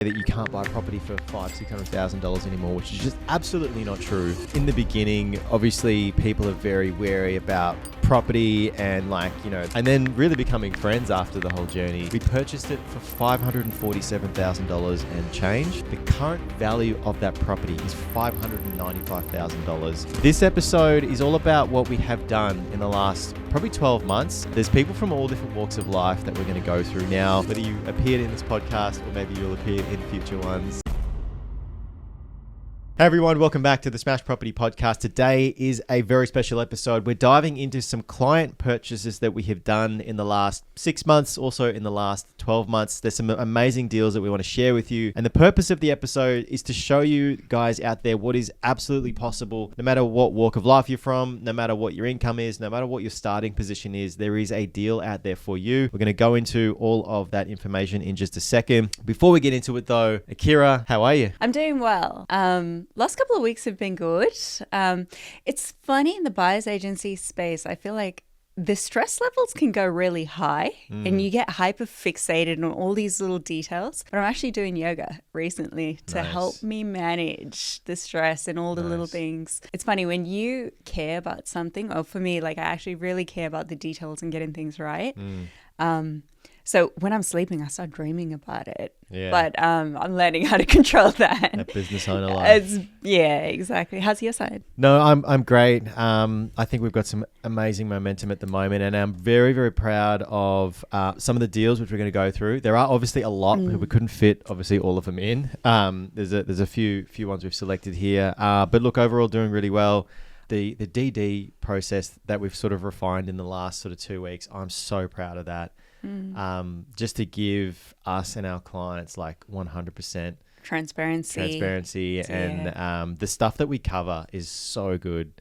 that you can't buy property for $500,000-$600,000 anymore, which is just absolutely not true. In the beginning, obviously, people are very wary about property and and then really becoming friends after the whole journey. We purchased it for $547,000 and change. The current value of that property is $595,000. This episode is all about what we have done in the last probably 12 months. There's people from all different walks of life that we're going to go through now, whether you appeared in this podcast or maybe you'll appear in future ones. Hey everyone, welcome back to the Smash Property Podcast. Today is a very special episode. We're diving into some client purchases that we have done in the last 6 months, also in the last 12 months. There's some amazing deals that we want to share with you. And the purpose of the episode is to show you guys out there what is absolutely possible. No matter what walk of life you're from, no matter what your income is, no matter what your starting position is, there is a deal out there for you. We're going to go into all of that information in just a second. Before we get into it though, Akira, how are you? I'm doing well. Last couple of weeks have been good. It's funny in the buyer's agency space. I feel like the stress levels can go really high and you get hyper fixated on all these little details. But I'm actually doing yoga recently to help me manage the stress and all the little things. It's funny when you care about something, or for me, I actually really care about the details and getting things right. So when I'm sleeping, I start dreaming about it. Yeah. But I'm learning how to control that. That business owner life. Yeah, exactly. How's your side? No, I'm great. I think we've got some amazing momentum at the moment, and I'm very, very proud of some of the deals which we're going to go through. There are obviously a lot. We couldn't fit obviously all of them in. There's a few ones we've selected here. But look, overall doing really well. The DD process that we've sort of refined in the last sort of 2 weeks, I'm so proud of that. Just to give us and our clients 100% transparency and the stuff that we cover is so good.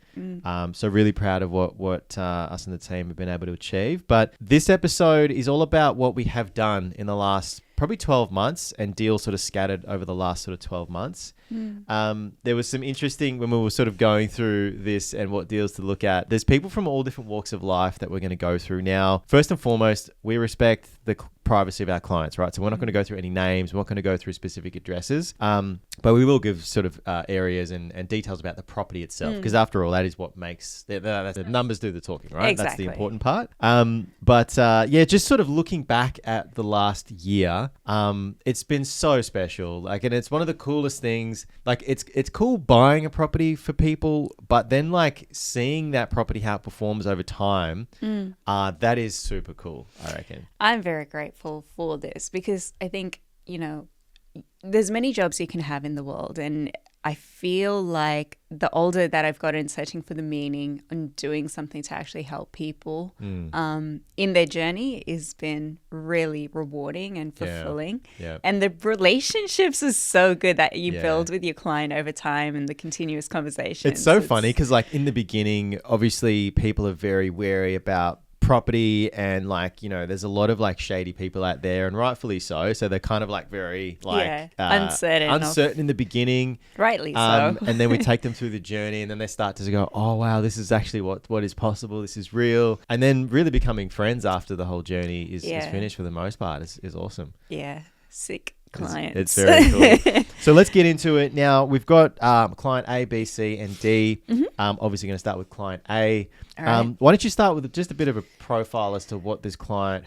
So really proud of what us and the team have been able to achieve. But this episode is all about what we have done in the last probably 12 months and deals sort of scattered over the last sort of 12 months. There was some interesting, when we were sort of going through this and what deals to look at, there's people from all different walks of life that we're going to go through now. First and foremost, we respect the privacy of our clients, right? So we're not going to go through any names. We're not going to go through specific addresses. But we will give sort of areas and details about the property itself, because after all, that is what makes the numbers do the talking, right? Exactly. That's the important part. But just sort of looking back at the last year, it's been so special. And it's one of the coolest things. It's cool buying a property for people, but then seeing that property, how it performs over time, that is super cool, I reckon. I'm very grateful for this because I think, there's many jobs you can have in the world, and I feel like the older that I've gotten searching for the meaning and doing something to actually help people in their journey has been really rewarding and fulfilling. Yeah. And the relationships is so good that you build with your client over time and the continuous conversations. It's so funny because in the beginning, obviously people are very wary about property and there's a lot of shady people out there, and rightfully so they're kind of very uncertain in the beginning, rightly so. And then we take them through the journey, and then they start to go, oh wow, this is actually what is possible, this is real, and then really becoming friends after the whole journey is finished for the most part is awesome. Sick clients. It's very cool. So let's get into it now. We've got client A, B, C, and D. Obviously going to start with client A. Right. Why don't you start with just a bit of a profile as to who this client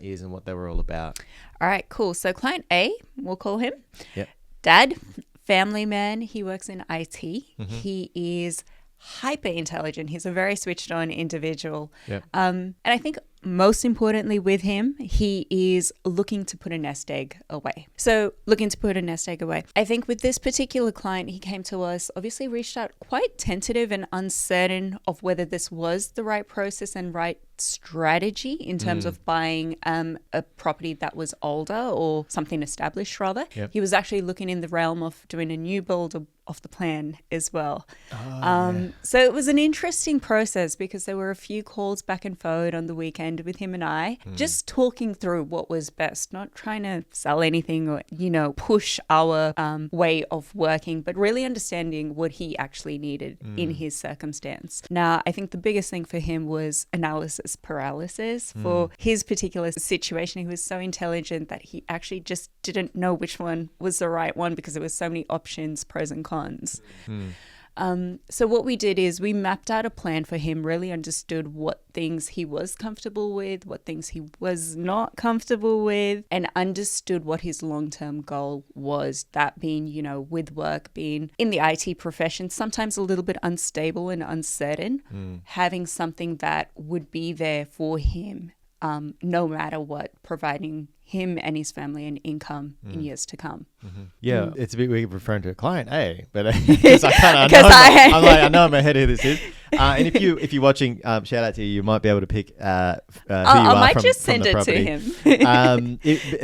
is and what they were all about. All right, cool. So client A, we'll call him. Yep. Dad, family man. He works in IT. He is hyper intelligent. He's a very switched on individual. Yep. And I think most importantly with him, he is looking to put a nest egg away. I think with this particular client, he came to us, obviously reached out quite tentative and uncertain of whether this was the right process and right strategy in terms of buying a property that was older or something established rather. Yep. He was actually looking in the realm of doing a new build off the plan as well. So it was an interesting process because there were a few calls back and forward on the weekend weekend with him and I, just talking through what was best, not trying to sell anything or, push our way of working, but really understanding what he actually needed in his circumstance. Now, I think the biggest thing for him was analysis paralysis. For his particular situation, he was so intelligent that he actually just didn't know which one was the right one because there was so many options, pros and cons. So what we did is we mapped out a plan for him, really understood what things he was comfortable with, what things he was not comfortable with, and understood what his long-term goal was. That being, with work, being in the IT profession, sometimes a little bit unstable and uncertain, having something that would be there for him no matter what, providing him and his family an income in years to come. Yeah, it's a bit weird referring to a client, but because I know I'm ahead of who this is. And if you're watching, shout out to you. You might be able to pick who you are. I might just from send the it property. to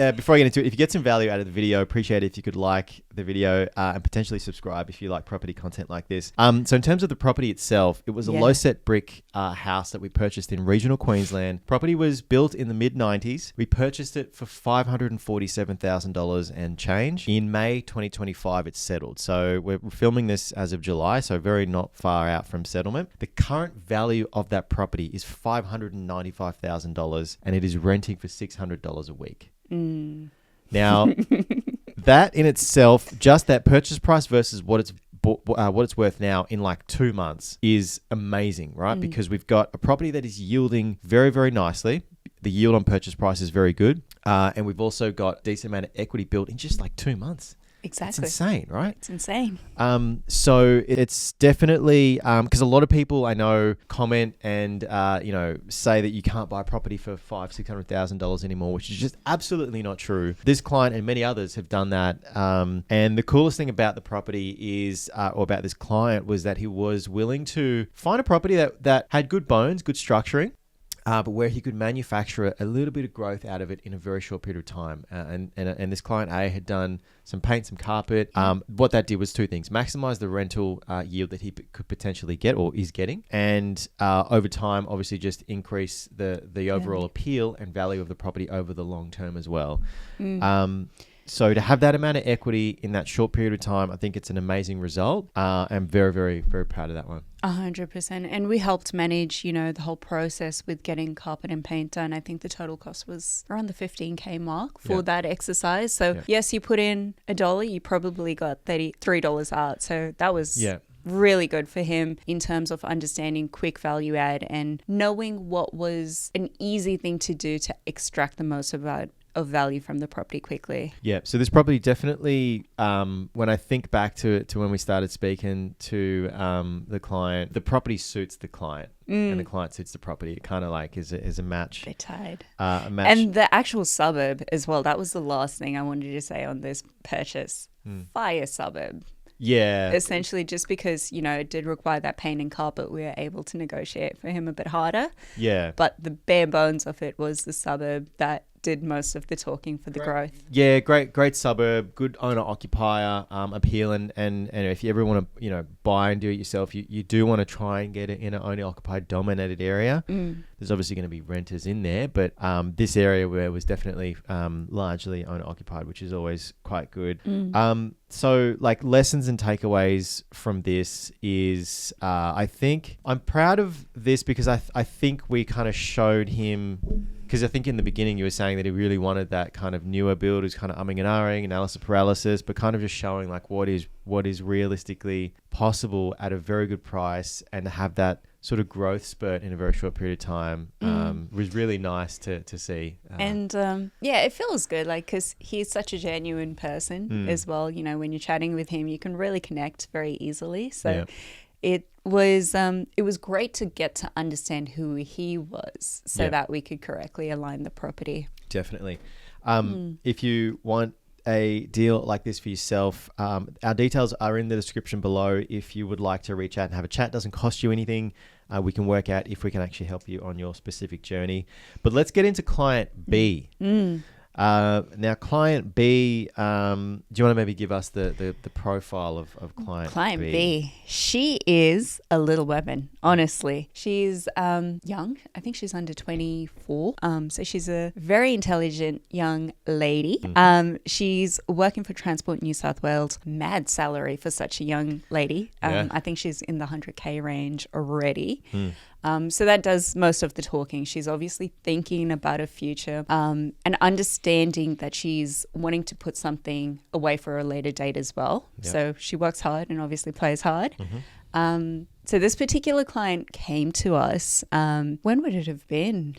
him. Before I get into it, if you get some value out of the video, appreciate it if you could like the video and potentially subscribe if you like property content like this. So in terms of the property itself, it was a low set brick house that we purchased in regional Queensland. Property was built in the mid 90s. We purchased it for $547,000 and change. In May 2025, it's settled. So we're filming this as of July, so very not far out from settlement. The current value of that property is $595,000 and it is renting for $600 a week. Now, that in itself, just that purchase price versus what it's worth now in like 2 months is amazing, right? Because we've got a property that is yielding very, very nicely. The yield on purchase price is very good. And we've also got a decent amount of equity built in just like 2 months. Exactly. It's insane, right? It's insane. So it's definitely, because a lot of people I know comment and, say that you can't buy property for $500,000-$600,000 anymore, which is just absolutely not true. This client and many others have done that. And the coolest thing about the property is, or about this client, was that he was willing to find a property that had good bones, good structuring, but where he could manufacture a little bit of growth out of it in a very short period of time. And this client A had done some paint, some carpet. What that did was two things: maximize the rental yield that he could potentially get or is getting, and over time, obviously, just increase the overall appeal and value of the property over the long term as well. So to have that amount of equity in that short period of time, I think it's an amazing result. I'm very, very, very proud of that one. 100%. And we helped manage, the whole process with getting carpet and paint done. I think the total cost was around the $15K mark for that exercise. So yes, you put in $1, you probably got $33 out. So that was really good for him in terms of understanding quick value add and knowing what was an easy thing to do to extract the most of value from the property quickly. Yeah. So this property definitely, when I think back to when we started speaking to the client, the property suits the client and the client suits the property. It kind of like is a match. They're tied. A match. And the actual suburb as well. That was the last thing I wanted to say on this purchase. Fire suburb. Yeah. Essentially, just because, it did require that paint and carpet, we were able to negotiate for him a bit harder. Yeah. But the bare bones of it was the suburb that did most of the talking for the growth. Yeah, great suburb, good owner-occupier appeal. And if you ever want to, buy and do it yourself, you do want to try and get it in an owner-occupied dominated area. There's obviously going to be renters in there, but this area where it was definitely largely owner-occupied, which is always quite good. So like lessons and takeaways from this is I think I'm proud of this because I think we kind of showed him, because I think in the beginning you were saying that he really wanted that kind of newer build who's kind of umming and ahhing, analysis paralysis, but kind of just showing like what is realistically possible at a very good price, and to have that sort of growth spurt in a very short period of time was really nice to see. And it feels good, like, because he's such a genuine person as well. When you're chatting with him, you can really connect very easily. So it was great to get to understand who he was so that we could correctly align the property. Definitely. If you want a deal like this for yourself, our details are in the description below. If you would like to reach out and have a chat, doesn't cost you anything. We can work out if we can actually help you on your specific journey. But let's get into client B. Now, client B, do you want to maybe give us the profile of client B? She is a little weapon, honestly. She's young. I think she's under 24. So she's a very intelligent young lady. She's working for Transport New South Wales. Mad salary for such a young lady. I think she's in the 100K range already. So that does most of the talking. She's obviously thinking about her future and understanding that she's wanting to put something away for a later date as well. Yep. So she works hard and obviously plays hard. So this particular client came to us, when would it have been?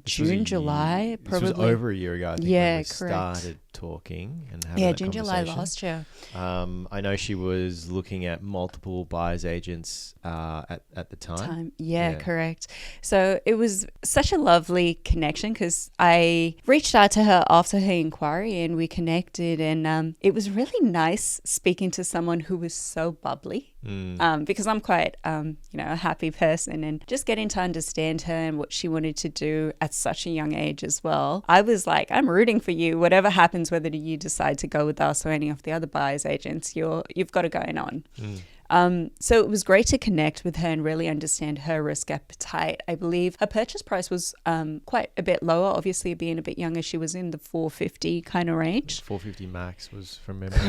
June, July, probably. This was over a year ago, I think, when we started talking and having that June, July last year. I know she was looking at multiple buyer's agents at the time. Yeah, correct. So it was such a lovely connection because I reached out to her after her inquiry and we connected, and it was really nice speaking to someone who was so bubbly. Because I'm quite, a happy person, and just getting to understand her and what she wanted to do at such a young age as well. I was like, I'm rooting for you. Whatever happens, whether you decide to go with us or any of the other buyers agents, you've got it going on. So it was great to connect with her and really understand her risk appetite. I believe her purchase price was quite a bit lower. Obviously, being a bit younger, she was in the 450 kind of range. 450 max was from memory.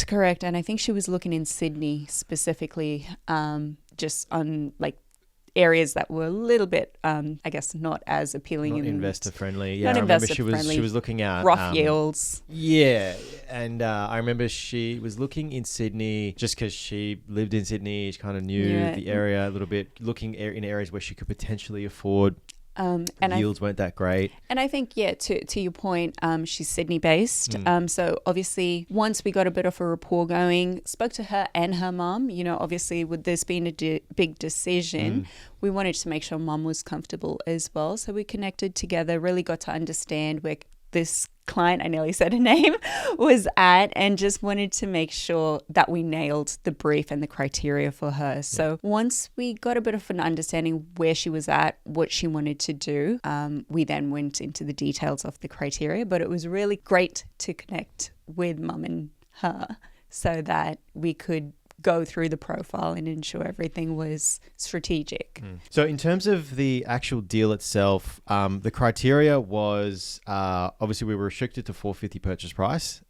Correct. And I think she was looking in Sydney specifically, just on like areas that were a little bit, I guess, not as appealing. Not investor friendly. Yeah, not I remember she was looking at rough yields. Yeah, and I remember she was looking in Sydney just because she lived in Sydney. She kind of knew the area a little bit, looking in areas where she could potentially afford. And yields weren't that great. And I think, to your point, she's Sydney-based. So obviously, once we got a bit of a rapport going, spoke to her and her mum, obviously with this being a big decision, we wanted to make sure mum was comfortable as well. So we connected together, really got to understand where this client, I nearly said her name, was at, and just wanted to make sure that we nailed the brief and the criteria for her. So once we got a bit of an understanding where she was at, what she wanted to do, we then went into the details of the criteria. But it was really great to connect with mum and her so that we could go through the profile and ensure everything was strategic. So in terms of the actual deal itself, the criteria was obviously we were restricted to 450 purchase price.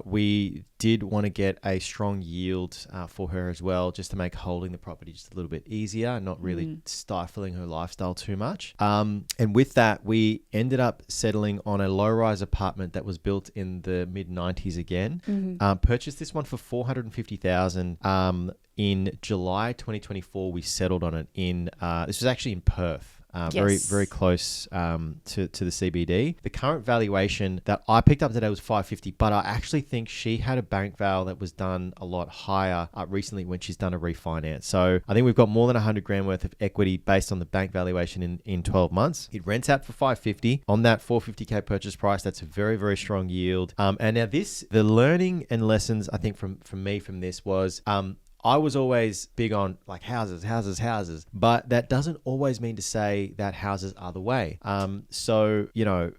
We did want to get a strong yield for her as well, just to make holding the property just a little bit easier, not really stifling her lifestyle too much. And with that, we ended up settling on a low-rise apartment that was built in the mid-90s again. Purchased this one for $450,000. In July 2024, we settled on it this was actually in Perth. Very, very close to the CBD. The current valuation that I picked up today was $550, but I actually think she had a bank val that was done a lot higher recently when she's done a refinance. So I think we've got more than 100 grand worth of equity based on the bank valuation in 12 months. It rents out for $550 on that $450K purchase price. That's a very, very strong yield. And now the learning and lessons I think from me from this was, I was always big on like houses, but that doesn't always mean to say that houses are the way. So,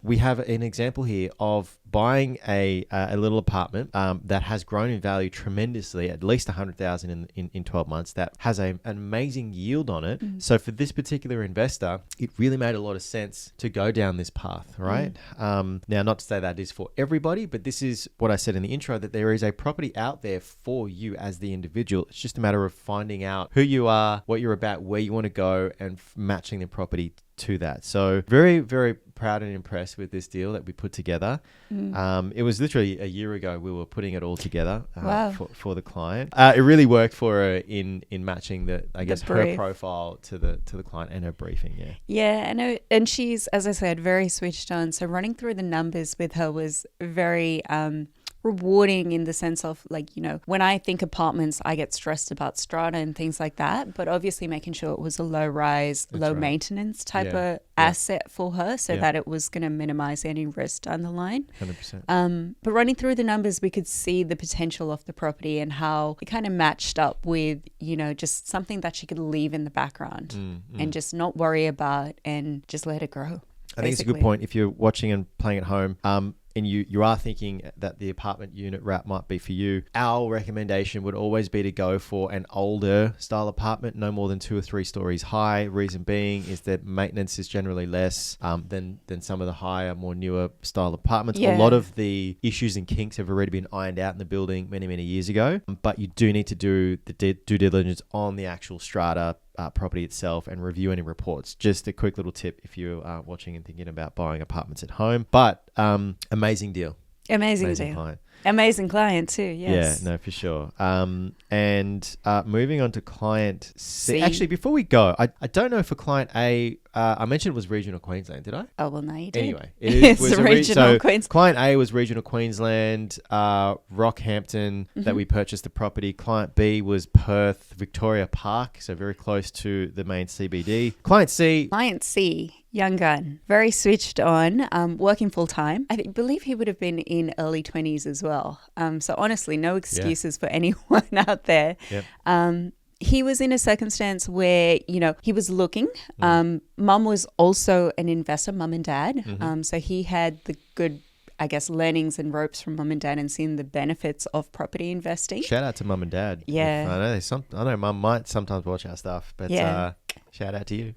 we have an example here of buying a little apartment that has grown in value tremendously, at least $100,000 in 12 months, that has an amazing yield on it. So for this particular investor, it really made a lot of sense to go down this path, right? Now, not to say that is for everybody, but this is what I said in the intro, that there is a property out there for you as the individual. It's just a matter of finding out who you are, what you're about, where you want to go, and matching the property to that. So very, very proud and impressed with this deal that we put together. It was literally a year ago we were putting it all together for the client. It really worked for her in matching her profile to the client and her briefing. And she's, as I said, very switched on. So running through the numbers with her was very rewarding in the sense of when I think apartments, I get stressed about strata and things like that, but obviously making sure it was a low rise, low maintenance type of asset for her so that it was going to minimize any risk down the line. 100%. But running through the numbers, we could see the potential of the property and how it kind of matched up with, just something that she could leave in the background and just not worry about and just let it grow. I think it's a good point if you're watching and playing at home. and you are thinking that the apartment unit route might be for you, our recommendation would always be to go for an older style apartment, no more than 2 or 3 stories high. Reason being is that maintenance is generally less than some of the higher, more newer style apartments. A lot of the issues and kinks have already been ironed out in the building many, many years ago, but you do need to do the due diligence on the actual strata property itself and review any reports. Just a quick little tip if you are watching and thinking about buying apartments at home. But amazing deal. Amazing deal. Client. Amazing client too, yes. Yeah, no, for sure. And moving on to client C. Actually, before we go, I don't know if a client A, I mentioned it was regional Queensland, did I? Oh, well, no, you did. Anyway, was regional Queensland. Client A was regional Queensland, Rockhampton, that we purchased the property. Client B was Perth, Victoria Park, so very close to the main CBD. Client C, young gun, very switched on, working full time. I believe he would have been in early 20s as well. So honestly, no excuses for anyone out there. Yep. He was in a circumstance where, he was looking. Mum was also an investor, mum and dad. So he had the good, I guess, learnings and ropes from mum and dad and seeing the benefits of property investing. Shout out to mum and dad. Yeah. I know mum might sometimes watch our stuff, but shout out to you.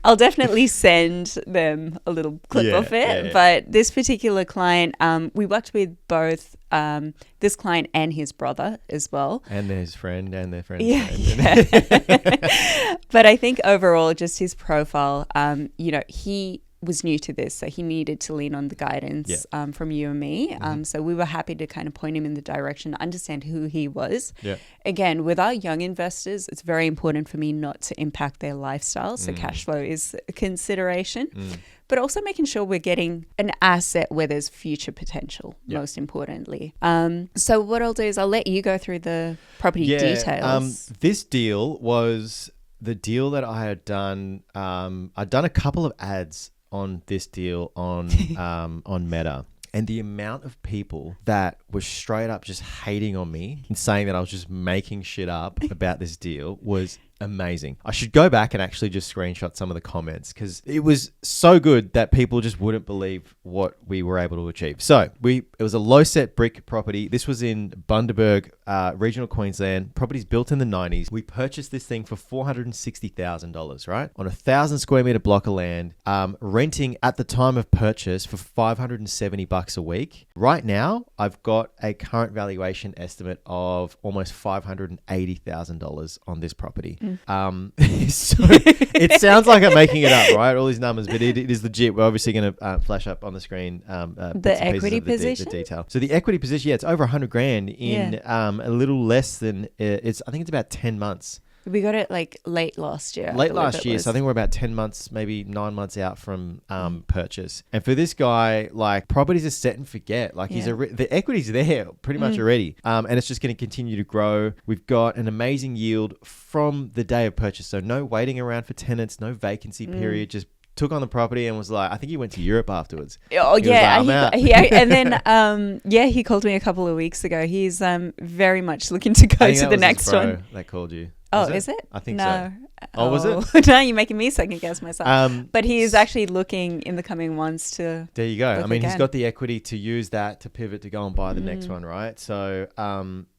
I'll definitely send them a little clip of it. Yeah. But this particular client, we worked with both this client and his brother as well. And his friend and their friend. Yeah. But I think overall, just his profile, he was new to this, so he needed to lean on the guidance from you and me. So we were happy to kind of point him in the direction, understand who he was. Yeah. Again, with our young investors, it's very important for me not to impact their lifestyle. So cash flow is a consideration, but also making sure we're getting an asset where there's future potential, most importantly. So what I'll do is I'll let you go through the property details. This deal was the deal that I had done. I'd done a couple of ads on this deal on Meta, and the amount of people that were straight up just hating on me and saying that I was just making shit up about this deal was amazing. I should go back and actually just screenshot some of the comments because it was so good that people just wouldn't believe what we were able to achieve. So it was a low set brick property. This was in Bundaberg, regional Queensland. Property's built in the 90s. We purchased this thing for $460,000, right? On a 1,000 square meter block of land, renting at the time of purchase for $570 a week. Right now, I've got a current valuation estimate of almost $580,000 on this property. So it sounds like I'm making it up, right? All these numbers, but it is legit. We're obviously going to flash up on the screen the equity position, the detail. So the equity position, it's over $100,000 in a little less than I think it's about 10 months. We got it like late last year. So I think we're about 10 months, maybe 9 months out from purchase. And for this guy, like, properties are set and forget. Like, the equity's there pretty much already. And it's just going to continue to grow. We've got an amazing yield from the day of purchase. So no waiting around for tenants, no vacancy period, just took on the property and was like, I think he went to Europe afterwards. Oh, yeah. And then, he called me a couple of weeks ago. He's very much looking to go to the next one. That called you. Is it? I think so. Oh, was it? No, you're making me second guess myself. But he is actually looking in the coming months to. There you go. I mean, he's got the equity to use that to pivot to go and buy the next one, right? So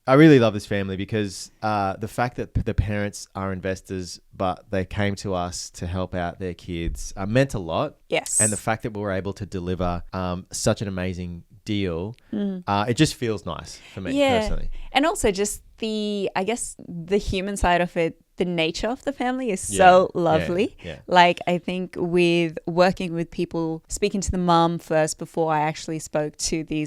I really love this family because the fact that the parents are investors, but they came to us to help out their kids meant a lot. Yes. And the fact that we were able to deliver such an amazing deal, it just feels nice for me personally. And also just the human side of it, the nature of the family is so lovely. Like, I think with working with people, speaking to the mum first before I actually spoke to the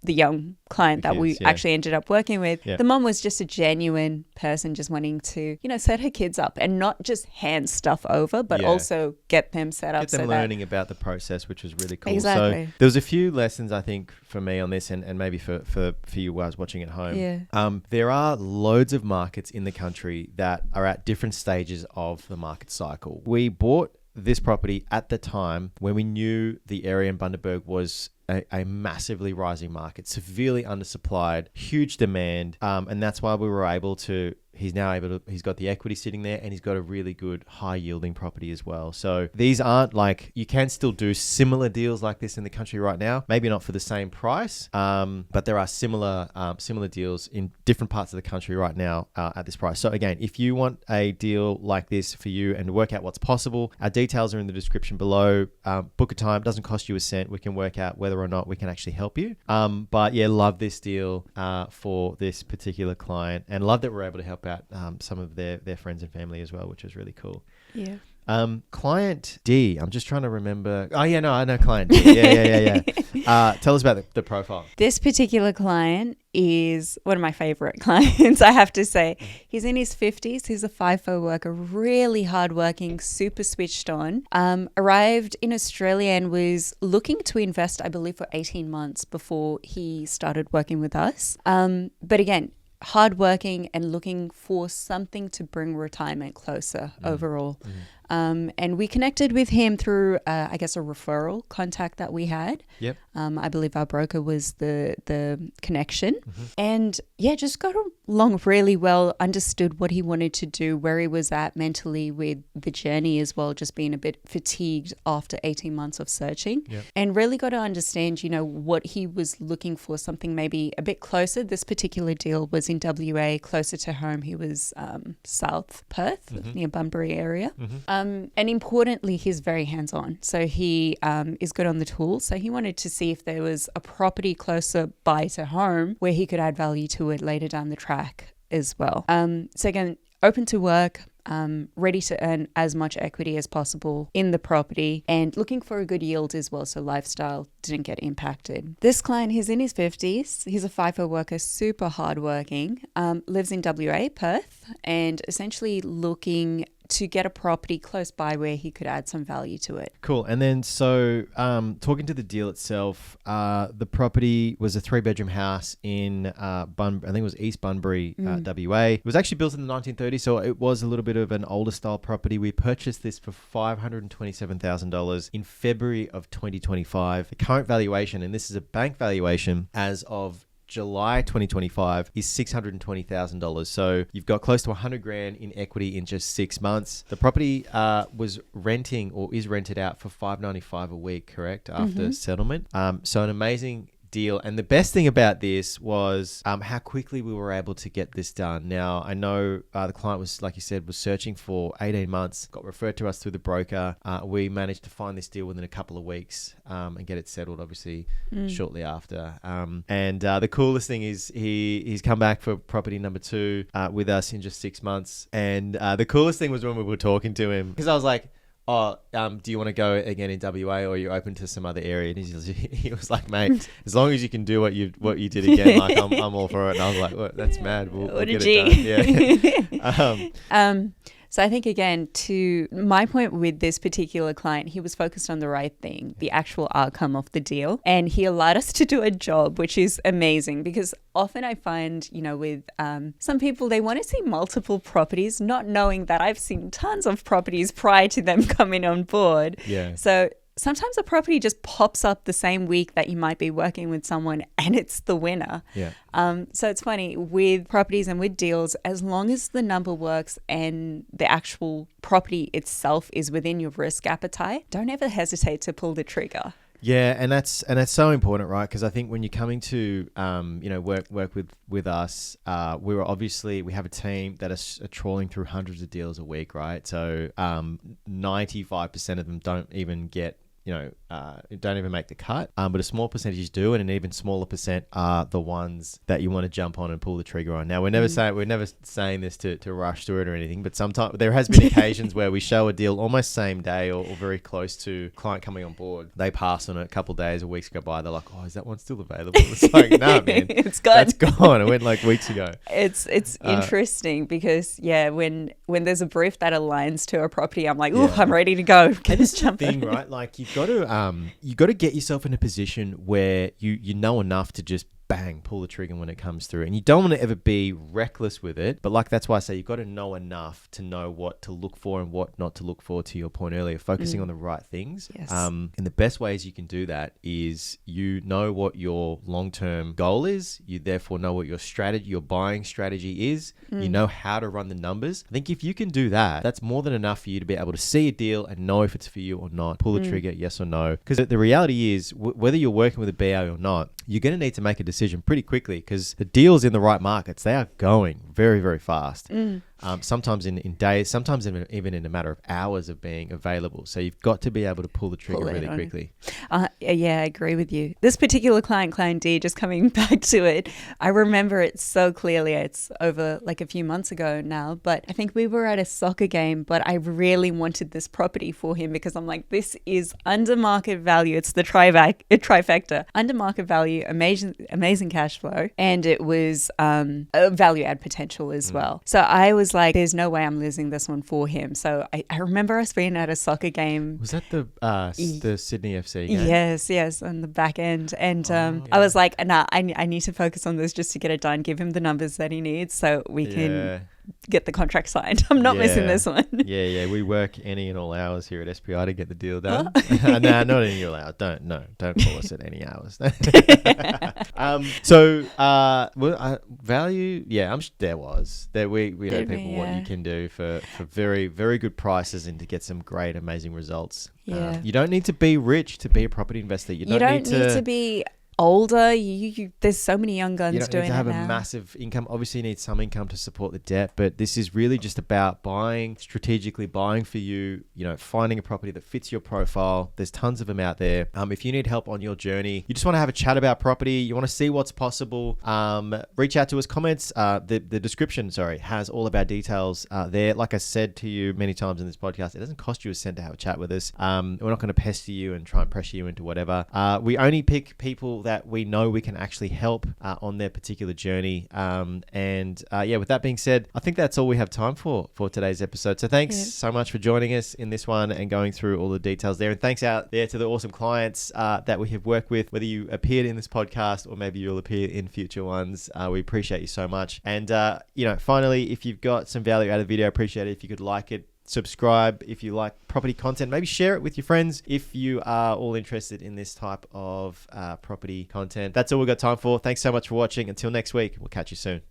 young client that we actually ended up working with, the mum was just a genuine person just wanting to, set her kids up and not just hand stuff over, but also get them set up. Get them learning about the process, which was really cool. Exactly. So there was a few lessons, I think, for me on this and maybe for you guys watching at home. Yeah. There are loads of markets in the country that are at different stages of the market cycle. We bought this property at the time when we knew the area in Bundaberg was a massively rising market, severely undersupplied, huge demand, and that's why we were able to he's got the equity sitting there, and he's got a really good high yielding property as well. So these aren't like, you can still do similar deals like this in the country right now, maybe not for the same price, but there are similar deals in different parts of the country right now at this price. So again, if you want a deal like this for you and to work out what's possible, our details are in the description below. Book a time, doesn't cost you a cent. We can work out whether or not we can actually help you. But yeah, love this deal for this particular client, and love that we're able to help out some of their friends and family as well, which is really cool. Yeah. Client D, I'm just trying to remember. Oh yeah, no, I know client D. Yeah. Tell us about the profile. This particular client is one of my favorite clients, I have to say. He's in his 50s. He's a FIFO worker, really hardworking, super switched on. Arrived in Australia and was looking to invest, I believe, for 18 months before he started working with us. But again, hardworking and looking for something to bring retirement closer overall. And we connected with him through, I guess, a referral contact that we had. Yep. I believe our broker was the connection. And yeah, just got along really well, understood what he wanted to do, where he was at mentally with the journey as well, just being a bit fatigued after 18 months of searching. Yep. And really got to understand, what he was looking for, something maybe a bit closer. This particular deal was in WA, closer to home. He was South Perth, near Bunbury area. And importantly, he's very hands-on. So he is good on the tools. So he wanted to see if there was a property closer by to home where he could add value to it later down the track as well. So again, open to work, ready to earn as much equity as possible in the property and looking for a good yield as well, so lifestyle didn't get impacted. This client, he's in his 50s. He's a FIFO worker, super hardworking, lives in WA, Perth, and essentially looking to get a property close by where he could add some value to it. Cool. And then talking to the deal itself, the property was a 3-bedroom house in I think it was East Bunbury, WA. It was actually built in the 1930s, so it was a little bit of an older style property. We purchased this for $527,000 in February of 2025. The current valuation, and this is a bank valuation as of July 2025, is $620,000. So you've got close to $100,000 in equity in just 6 months. The property was renting or is rented out for $595 a week, correct? After settlement. So an amazing deal. And the best thing about this was how quickly we were able to get this done. Now, I know the client was, like you said, was searching for 18 months, got referred to us through the broker. We managed to find this deal within a couple of weeks and get it settled, obviously, shortly after. And the coolest thing is he's come back for property number 2 with us in just 6 months. And the coolest thing was when we were talking to him, because I was like, do you want to go again in WA, or are you open to some other area? And he was like, mate, as long as you can do what you did again, like I'm all for it. And I was like, well, that's mad. We'll get it done. Yeah. So I think, again, to my point with this particular client, he was focused on the right thing, the actual outcome of the deal. And he allowed us to do a job, which is amazing, because often I find, with some people, they want to see multiple properties, not knowing that I've seen tons of properties prior to them coming on board. Yeah. So sometimes a property just pops up the same week that you might be working with someone and it's the winner. Yeah. So it's funny with properties and with deals, as long as the number works and the actual property itself is within your risk appetite, don't ever hesitate to pull the trigger. Yeah, and that's so important, right? Because I think when you're coming to work with us, we have a team that are trawling through hundreds of deals a week, right? So 95% of them don't even get don't even make the cut, but a small percentage do, and an even smaller percent are the ones that you want to jump on and pull the trigger on. Now, we're never saying this to rush through it or anything, but sometimes there has been occasions where we show a deal almost same day or very close to client coming on board. They pass on it a couple of days or weeks go by. They're like, "Oh, is that one still available?" It's like, "No, man, it's gone. That's gone. It went like weeks ago." It's interesting because when there's a brief that aligns to a property, I'm like, "Ooh, I'm ready to go." And this is the thing, right? Like you've got to get yourself in a position where you know enough to just bang, pull the trigger when it comes through. And you don't want to ever be reckless with it. But like, that's why I say you've got to know enough to know what to look for and what not to look for, to your point earlier, focusing on the right things. Yes. And the best ways you can do that is you know what your long-term goal is. You therefore know what your strategy, your buying strategy is. You know how to run the numbers. I think if you can do that, that's more than enough for you to be able to see a deal and know if it's for you or not. Pull the trigger, yes or no. Because the reality is, whether you're working with a BA or not, you're going to need to make a decision pretty quickly, because the deals in the right markets, they are going very, very fast. Sometimes in days, sometimes even in a matter of hours of being available. So you've got to be able to pull the trigger really quickly. Yeah, I agree with you. This particular client D, just coming back to it, I remember it so clearly. It's over like a few months ago now, but I think we were at a soccer game, but I really wanted this property for him because I'm like, this is under market value. It's the trifecta. Under market value, amazing cash flow, and it was a value add potential as well. So I was like, there's no way I'm losing this one for him. So I remember us being at a soccer game. Was that the Sydney FC game? Yes, on the back end. And I was like, nah, I need to focus on this just to get it done, give him the numbers that he needs so we can get the contract signed. I'm not missing this one. Yeah. We work any and all hours here at SPI to get the deal done. No, not any all hours. Don't call us at any hours. Value. Yeah, I'm sure there was. We know people what you can do for very, very good prices and to get some great, amazing results. Yeah. You don't need to be rich to be a property investor. You don't need to be older. There's so many young guns doing it now. You don't need to have a massive income. Obviously, you need some income to support the debt, but this is really just about strategically buying for you, finding a property that fits your profile. There's tons of them out there. If you need help on your journey, you just want to have a chat about property, you want to see what's possible, reach out to us. Comments, the description, has all of our details there. Like I said to you many times in this podcast, it doesn't cost you a cent to have a chat with us. We're not going to pester you and try and pressure you into whatever. We only pick people that we know we can actually help on their particular journey. With that being said, I think that's all we have time for today's episode. So thanks so much for joining us in this one and going through all the details there. And thanks out there to the awesome clients that we have worked with, whether you appeared in this podcast or maybe you'll appear in future ones. We appreciate you so much. And, finally, if you've got some value out of the video, I appreciate it if you could like it, subscribe if you like property content, maybe share it with your friends if you are all interested in this type of property content. That's all we've got time for. Thanks so much for watching. Until next week, we'll catch you soon.